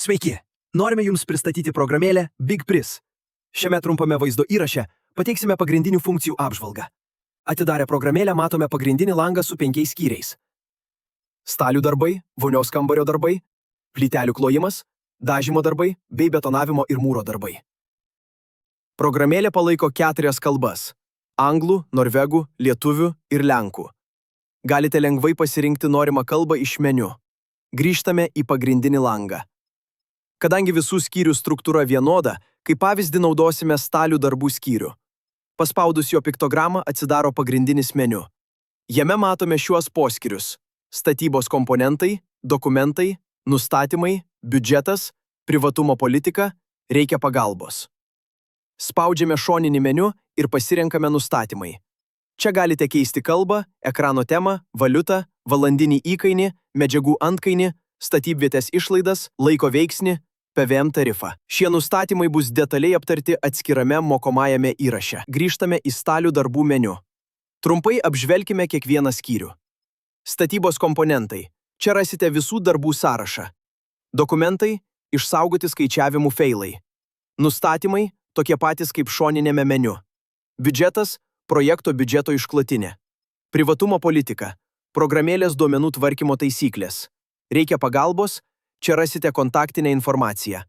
Sveiki! Norime Jums pristatyti programėlę BigPris. Šiame trumpame vaizdo įraše pateiksime pagrindinių funkcijų apžvalgą. Atidarę programėlę matome pagrindinį langą su 5 skyriais. Stalių darbai, vonios kambario darbai, plytelių klojimas, dažymo darbai bei betonavimo ir mūro darbai. Programėlė palaiko 4 kalbas – anglų, norvegų, lietuvių ir lenkų. Galite lengvai pasirinkti norimą kalbą iš meniu. Grįžtame į pagrindinį langą. Kadangi visų skyrių struktūra vienoda, kaip pavyzdį naudosime stalių darbų skyrių. Paspaudus jo piktogramą atsidaro pagrindinis meniu. Jame matome šiuos poskyrius – statybos komponentai, dokumentai, nustatymai, biudžetas, privatumo politika, reikia pagalbos. Spaudžiame šoninį meniu ir pasirenkame nustatymai. Čia galite keisti kalbą, ekrano temą, valiutą, valandinį įkainį, medžiagų antkainį, statybvietės išlaidas, laiko veiksnį, PVM tarifą. Šie nustatymai bus detaliai aptarti atskirame mokomajame įraše. Grįžtame į stalių darbų meniu. Trumpai apžvelkime kiekvieną skyrių. Statybos komponentai. Čia rasite visų darbų sąrašą. Dokumentai – išsaugoti skaičiavimų feilai. Nustatymai – tokie patys kaip šoninėme meniu. Biudžetas – projekto biudžeto išklotinė. Privatumo politika – programėlės duomenų tvarkymo taisyklės. Reikia pagalbos – čia rasite kontaktinę informaciją.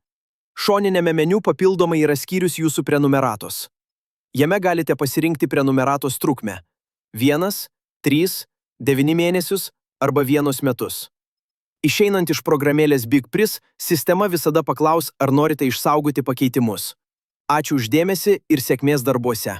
Šoninėme meniu papildomai yra skyrius jūsų prenumeratos. Jame galite pasirinkti prenumeratos trukmę – 1, 3, 9 mėnesius arba 1 metus. Išeinant iš programėlės BigPris, sistema visada paklaus, ar norite išsaugoti pakeitimus. Ačiū už dėmesį ir sėkmės darbuose.